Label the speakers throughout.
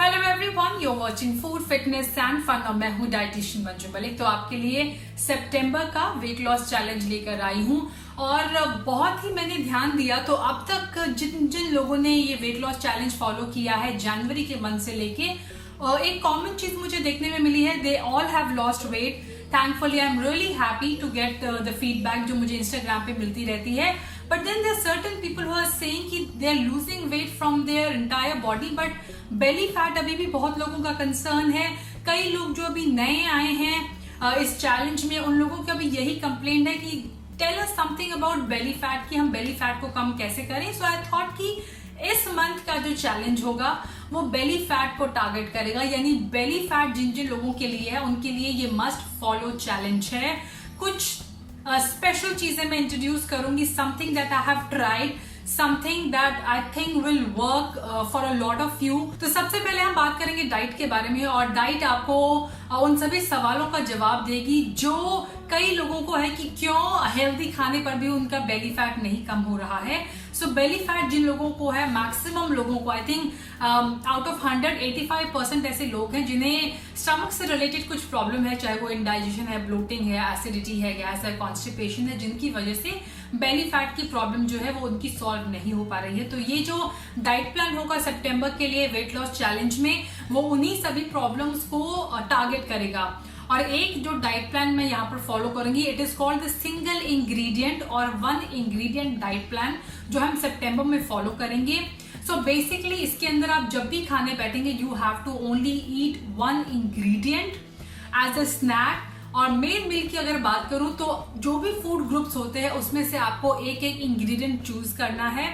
Speaker 1: Hello everyone, you are watching food fitness and fun और मैं हूं डाइटिशियन मंजू मलिक। तो आपके लिए सितंबर का वेट लॉस चैलेंज लेकर आई हूं और बहुत ही मैंने ध्यान दिया तो अब तक जिन जिन लोगों ने ये वेट लॉस चैलेंज फॉलो किया है जनवरी के मंथ से लेके एक कॉमन चीज मुझे देखने में मिली है, they all have lost weight. Thankfully I am really happy to get the feedback जो मुझे इंस्टाग्राम पे मिलती रहती है। But then there are certain people who are saying कि they are losing weight from their entire body, but belly fat अभी भी बहुत लोगों का कंसर्न है। कई लोग जो अभी नए आए हैं इस चैलेंज में, उन लोगों का भी यही कंप्लेंट है कि tell us something about belly fat, कि हम बेली फैट को कम कैसे करें। सो आई थॉट कि इस मंथ का जो चैलेंज होगा वो बेली फैट को टारगेट करेगा, यानी बेली फैट जिन जिन लोगों के लिए है उनके लिए ये मस्ट फॉलो चैलेंज है। कुछ स्पेशल चीजें मैं इंट्रोड्यूस करूंगी, something that I have tried, something that I think will work for a lot of you. तो सबसे पहले हम बात करेंगे डाइट के बारे में, और डाइट आपको उन सभी सवालों का जवाब देगी जो कई लोगों को है कि क्यों हेल्दी खाने पर भी उनका बेली फैट नहीं कम हो रहा है। सो बेली फैट जिन लोगों को है, मैक्सिमम लोगों को, आई थिंक आउट ऑफ 100 85% ऐसे लोग हैं जिन्हें स्टमक से रिलेटेड कुछ प्रॉब्लम है, चाहे वो इंडाइजेशन है, ब्लोटिंग है, एसिडिटी है, गैस है, कॉन्स्टिपेशन है, जिनकी वजह से बेली फैट की प्रॉब्लम जो है वो उनकी सॉल्व नहीं हो पा रही है। तो ये जो डाइट प्लान होगा सितंबर के लिए वेट लॉस चैलेंज में, वो उन्हीं सभी प्रॉब्लम्स को टारगेट करेगा। और एक जो डाइट प्लान मैं यहाँ पर फॉलो करूंगी, it is called the single ingredient और वन इंग्रेडिएंट डाइट प्लान, जो हम सितंबर में फॉलो करेंगे। सो बेसिकली इसके अंदर आप जब भी खाने बैठेंगे, you have to only eat one ingredient as a snack. और मेन मील की अगर बात करूं तो जो भी फूड ग्रुप्स होते हैं उसमें से आपको एक एक इंग्रेडिएंट चूज करना है।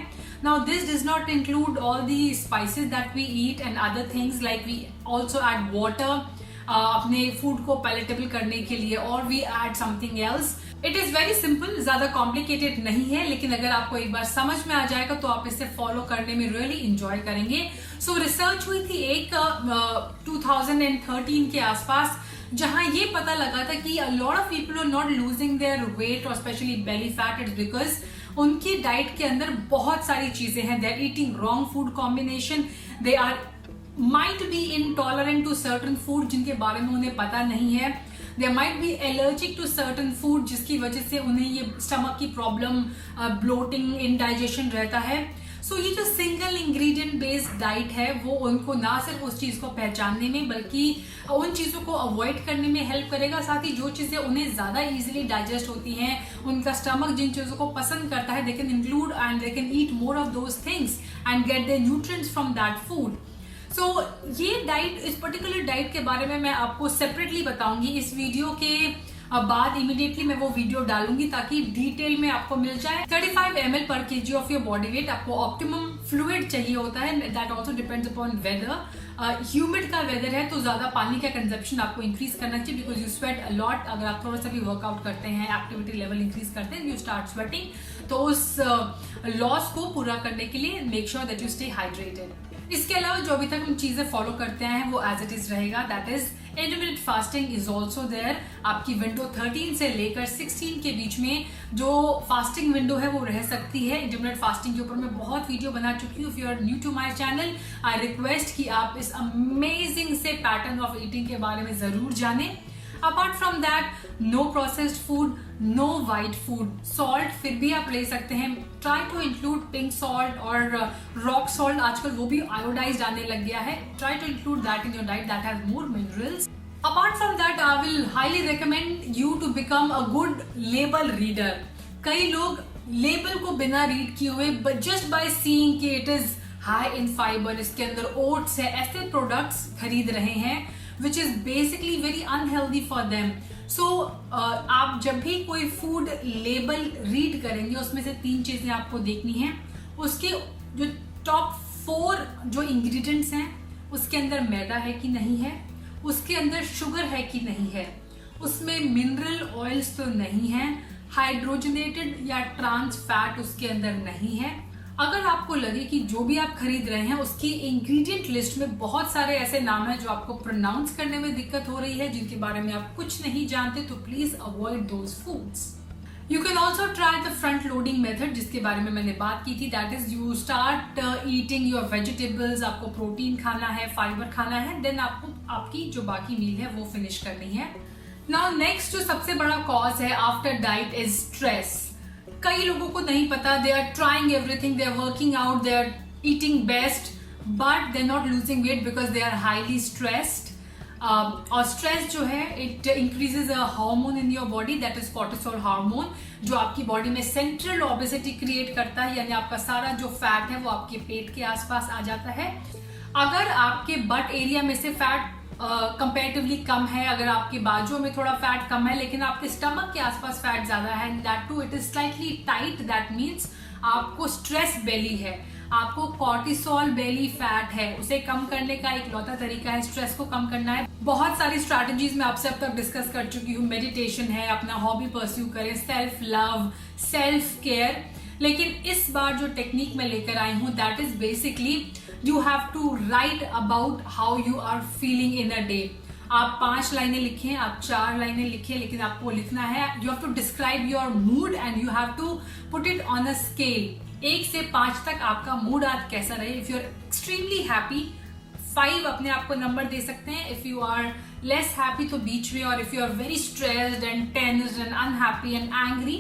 Speaker 1: Now this does not include all the spices that we eat and other things, like we also add water अपने फूड को पैलेटेबल करने के लिए, और we add something else. It is very simple, ज्यादा complicated नहीं है, लेकिन अगर आपको एक बार समझ में आ जाएगा तो आप इसे फॉलो करने में रियली इंजॉय करेंगे। सो रिसर्च हुई थी एक 2013 के आसपास, जहां ये पता लगा था कि a lot of people are not losing their weight or especially belly fat, it's because उनकी डाइट के अंदर बहुत सारी चीजें हैं। they are eating wrong food combination, they are might be intolerant to certain food जिनके बारे में उन्हें पता नहीं है, they might be allergic to certain food जिसकी वजह से उन्हें ये स्टमक की प्रॉब्लम, ब्लोटिंग, इंडाइजेशन रहता है। सो ये जो सिंगल इंग्रेडिएंट बेस्ड डाइट है वो उनको ना सिर्फ उस चीज को पहचानने में बल्कि उन चीजों को अवॉइड करने में हेल्प करेगा। साथ ही जो चीजें उन्हें ज्यादा इजीली डाइजेस्ट होती हैं, उनका स्टमक जिन चीजों को पसंद करता है, they can include and they can eat more of those things and get the nutrients from that food. So ये डाइट, इस पर्टिकुलर डाइट के बारे में मैं आपको सेपरेटली बताऊंगी। इस वीडियो के बाद इमीडिएटली मैं वो वीडियो डालूंगी ताकि डिटेल में आपको मिल जाए। 35 ml पर kg of your body weight आपको ऑप्टिमम फ्लूइड चाहिए होता है, that also depends upon weather. Humid का वेदर है तो ज्यादा पानी का कंजप्शन आपको इंक्रीज करना चाहिए, because you sweat a lot. अगर आप थोड़ा सा भी वर्कआउट करते हैं, एक्टिविटी लेवल इंक्रीज करते हैं, यू स्टार्ट स्वेटिंग, तो उस लॉस को पूरा करने के लिए make sure that you stay hydrated. इसके अलावा जो अभी तक हम चीजें फॉलो करते हैं वो एज इट इज रहेगा, that is intermittent fasting is also there. आपकी विंडो 13 से लेकर 16 के बीच में जो फास्टिंग विंडो है वो रह सकती है। इंटरमिटेंट फास्टिंग के ऊपर मैं बहुत वीडियो बना चुकी हूँ। If you are new to my channel, I request कि आप इस अमेजिंग से पैटर्न ऑफ ईटिंग के बारे में जरूर जानें। Apart from that, no processed food, no white food, salt फिर भी आप ले सकते हैं। Try to include pink salt और रॉक सॉल्ट, आजकल वो भी आयोडाइज्ड आने लग गया है। Try to include that in your diet, that has more minerals. Apart from that, I will highly recommend you to become a good label reader. कई लोग लेबल को बिना रीड किए हुए, बट जस्ट बाय सीइंग कि it is high in fibre, इसके अंदर oats है, ऐसे प्रोडक्ट्स खरीद रहे हैं which is basically very unhealthy for them. So आप जब भी कोई फूड लेबल रीड करेंगे उसमें से 3 चीजें आपको देखनी है। उसके जो टॉप 4 जो इंग्रेडिएंट्स हैं उसके अंदर मैदा है कि नहीं है, उसके अंदर शुगर है कि नहीं है, उसमें मिनरल ऑयल्स तो नहीं है, हाइड्रोजनेटेड या ट्रांस फैट उसके अंदर नहीं है। अगर आपको लगे कि जो भी आप खरीद रहे हैं उसकी इंग्रेडिएंट लिस्ट में बहुत सारे ऐसे नाम हैं जो आपको प्रोनाउंस करने में दिक्कत हो रही है, जिनके बारे में आप कुछ नहीं जानते, तो please avoid those foods. You can also try the front loading method, जिसके बारे में मैंने बात की थी. That is you start eating your vegetables. आपको प्रोटीन खाना है, फाइबर खाना है, देन आपको आपकी जो बाकी मील है वो फिनिश करनी है. नाउ नेक्स्ट जो सबसे बड़ा कॉज है आफ्टर डाइट इज स्ट्रेस. कई लोगों को नहीं पता, they are trying everything, they are working out, they are eating best, but they are not losing weight because they are highly stressed. और स्ट्रेस जो है it increases a hormone in your body, that is cortisol hormone, जो आपकी body में central obesity create करता है, यानी आपका सारा जो फैट है वो आपके पेट के आसपास आ जाता है. अगर आपके बट एरिया में से फैट कंपेरेटिवली कम है, अगर आपके बाजुओं में थोड़ा फैट कम है लेकिन आपके स्टमक के आसपास फैट ज्यादा है, that too it is slightly tight, that means आपको स्ट्रेस बेली है, आपको कॉर्टिसोल बेली फैट है. उसे कम करने का एक लौता तरीका है स्ट्रेस को कम करना है. बहुत सारी स्ट्रैटेजीज मैं आपसे अब तक डिस्कस कर चुकी हूँ. मेडिटेशन है, अपना हॉबी परस्यू करें, सेल्फ लव, सेल्फ केयर. लेकिन इस बार जो टेक्निक मैं लेकर आई हूँ that is basically you have to write about how you are feeling in a day. आप 5 लाइनें लिखें, आप 4 लाइनें लिखें, लेकिन आपको लिखना है, you have to describe your mood and you have to put it on a scale. 1 से 5 तक आपका मूड आज कैसा रहे. If you are extremely happy, 5 अपने आप को नंबर दे सकते हैं. If you are less happy तो बीच में, और if you are very stressed and tensed and unhappy and angry.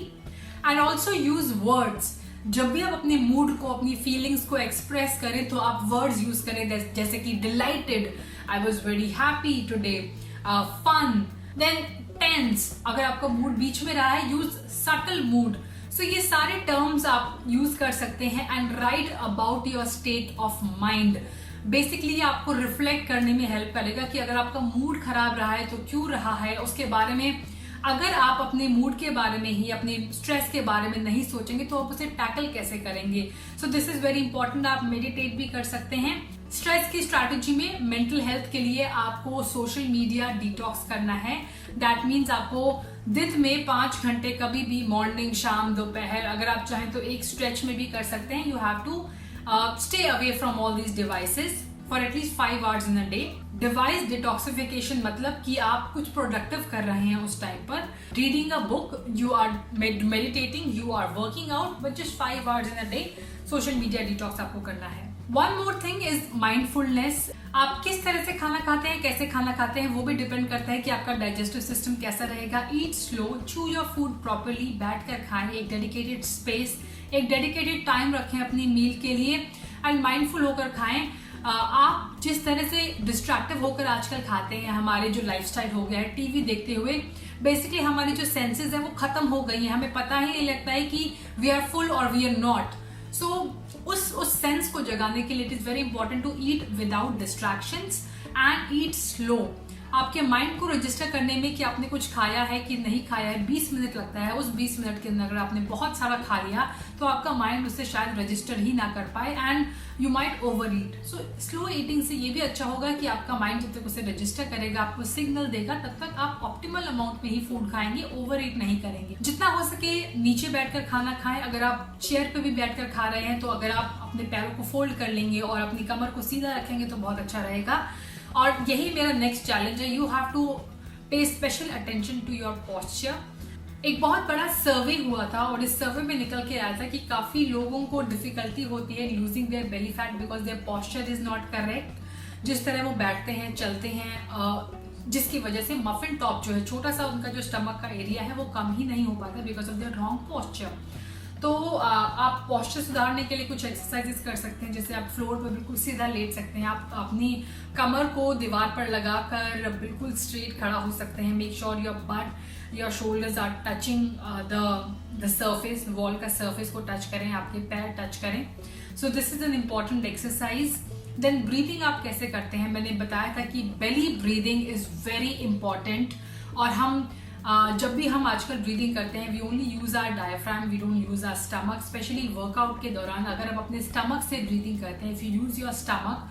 Speaker 1: And also use words. जब भी आप अपने मूड को, अपनी फीलिंग्स को एक्सप्रेस करें तो आप वर्ड्स यूज करें, जैसे कि delighted, I was very happy today, fun. Then tense, अगर आपका मूड बीच में रहा है, यूज सटल मूड. सो ये सारे टर्म्स आप यूज कर सकते हैं. And right about your state of mind. Basically आपको रिफ्लेक्ट करने में हेल्प करेगा कि अगर आपका मूड खराब रहा है तो क्यों रहा है, उसके बारे में. अगर आप अपने मूड के बारे में ही, अपने स्ट्रेस के बारे में नहीं सोचेंगे तो आप उसे टैकल कैसे करेंगे. सो दिस इज वेरी इंपॉर्टेंट. आप मेडिटेट भी कर सकते हैं. स्ट्रेस की स्ट्रैटेजी में मेंटल हेल्थ के लिए आपको सोशल मीडिया डिटॉक्स करना है. दैट मीन्स आपको दिन में 5 घंटे, कभी भी मॉर्निंग, शाम, दोपहर, अगर आप चाहें तो एक स्ट्रेच में भी कर सकते हैं. You have to stay away from all these devices for at least 5 hours in a day. Device detoxification मतलब कि आप कुछ प्रोडक्टिव कर रहे हैं उस टाइम पर. Reading a book, you are meditating, you are working out, but just 5 hours in a day social media detox आपको करना है. One more thing is mindfulness. आप किस तरह से खाना खाते हैं, कैसे खाना खाते हैं, वो भी डिपेंड करता है कि आपका डाइजेस्टिव सिस्टम कैसा रहेगा. Eat slow, chew your food properly, बैठ कर खाएं, एक डेडिकेटेड स्पेस, एक डेडिकेटेड टाइम रखें अपनी मील के लिए, एंड माइंडफुल होकर खाएं. आप जिस तरह से डिस्ट्रैक्टिव होकर आजकल खाते हैं, हमारे जो लाइफस्टाइल हो गया है टीवी देखते हुए, बेसिकली हमारी जो सेंसेस है वो खत्म हो गई है. हमें पता ही नहीं लगता है कि वी आर फुल और वी आर नॉट. सो उस सेंस को जगाने के लिए it is very important to eat without distractions and eat slow. आपके माइंड को रजिस्टर करने में कि आपने कुछ खाया है कि नहीं खाया है 20 मिनट लगता है. उस 20 मिनट के अंदर अगर आपने बहुत सारा खा लिया तो आपका माइंड उससे शायद रजिस्टर ही ना कर पाए and you might over eat. So slow eating से ये भी अच्छा होगा कि आपका माइंड जब तक उसे रजिस्टर करेगा, आपको सिग्नल देगा, तब तक आप ऑप्टिमल अमाउंट में ही फूड खाएंगे, ओवर ईट नहीं करेंगे. जितना हो सके नीचे बैठकर खाना खाएं. अगर आप चेयर पे भी बैठकर खा रहे हैं तो अगर आप अपने पैरों को फोल्ड कर लेंगे और अपनी कमर को सीधा रखेंगे तो बहुत अच्छा रहेगा. और यही मेरा नेक्स्ट चैलेंज है. You have to pay special attention to your posture. एक बहुत बड़ा सर्वे हुआ था और इस सर्वे में निकल के आया था कि काफी लोगों को डिफिकल्टी होती है losing their belly fat because their posture is not correct. जिस तरह वो बैठते हैं, चलते हैं, जिसकी वजह से मफिन टॉप जो है, छोटा सा उनका जो स्टमक का एरिया है वो कम ही नहीं हो पाता because of their wrong posture. तो आप पोस्चर सुधारने के लिए कुछ एक्सरसाइजेस कर सकते हैं. जैसे आप फ्लोर पर बिल्कुल सीधा लेट सकते हैं. आप अपनी कमर को दीवार पर लगाकर बिल्कुल स्ट्रेट खड़ा हो सकते हैं. Make sure your butt, your shoulders are touching the surface, wall का सर्फेस को टच करें, आपके पैर टच करें. So this is an important exercise. Then breathing आप कैसे करते हैं, मैंने बताया था कि belly breathing is very important. और हम जब भी हम आजकल ब्रीदिंग करते हैं, we only use our diaphragm, we don't use our stomach. Specially workout के दौरान अगर आप अपने स्टमक से ब्रीदिंग करते हैं, if you use your stomach,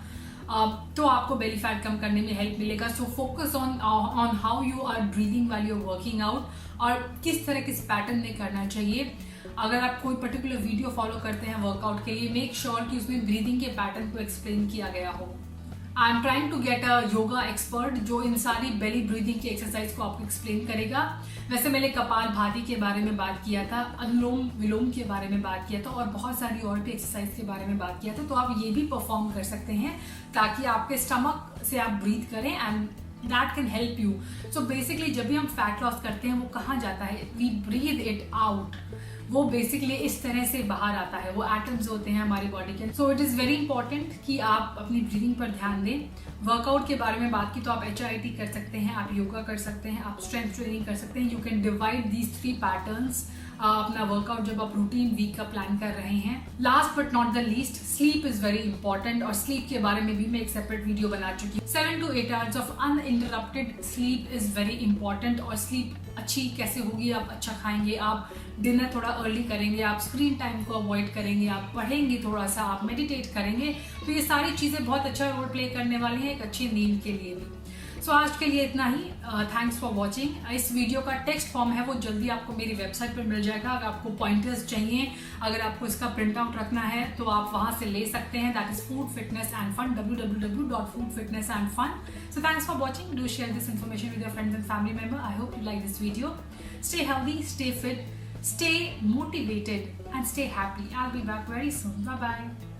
Speaker 1: तो आपको बेली फैट कम करने में हेल्प मिलेगा. So focus on how you are breathing while you are working out और किस तरह किस पैटर्न में करना चाहिए. अगर आप कोई पर्टिकुलर वीडियो फॉलो करते हैं वर्कआउट के लिए, मेक श्योर कि उसमें ब्रीदिंग के पैटर्न को एक्सप्लेन किया गया हो. I am trying to get a yoga expert जो इन सारी बेली ब्रीदिंग की एक्सरसाइज को आपको एक्सप्लेन करेगा। वैसे मैंने कपाल भाती के बारे में बात किया था, अनुलोम विलोम के बारे में बात किया था और बहुत सारी और भी एक्सरसाइज के बारे में बात किया था। तो आप ये भी परफॉर्म कर सकते हैं ताकि आपके स्टमक से आप ब्रीथ करें and that can help you. So basically जब भी हम फैट लॉस करते हैं वो कहाँ जाता है, वी ब्रीथ इट आउट। वो बेसिकली इस तरह से बाहर आता है, वो एटम्स होते हैं हमारी बॉडी के। So it is very important कि आप अपनी ब्रीदिंग पर ध्यान दें। वर्कआउट के बारे में बात की तो आप HIIT कर सकते हैं, आप योगा कर सकते हैं, आप स्ट्रेंथ ट्रेनिंग कर सकते हैं। You can divide these 3 patterns अपना वर्कआउट जब आप रूटीन वीक का प्लान कर रहे हैं। Last but not the least, sleep is very important और स्लीप के बारे में भी मैं एक सेपरेट वीडियो बना चुकी हूँ। 7 to 8 hours of uninterrupted sleep is very important. और स्लीप अच्छी कैसे होगी, आप अच्छा खाएंगे, आप डिनर थोड़ा अर्ली करेंगे, आप स्क्रीन टाइम को अवॉइड करेंगे, आप पढ़ेंगे थोड़ा सा, आप मेडिटेट करेंगे, तो ये सारी चीज़ें बहुत अच्छा रोल प्ले करने वाली हैं एक अच्छी नींद के लिए भी। सो आज के लिए इतना ही। Thanks for watching. इस वीडियो का टेक्स्ट फॉर्म है वो जल्दी आपको मेरी वेबसाइट पर मिल जाएगा। अगर आपको पॉइंटर्स चाहिए, अगर आपको इसका प्रिंट आउट रखना है तो आप वहाँ से ले सकते हैं। That is food fitness and fun, www.foodfitnessandfun। So thanks for watching. Do share this information with your friends and family member. I hope you like this video. Stay healthy, stay fit, stay motivated and stay happy. I'll be back very soon. Bye bye.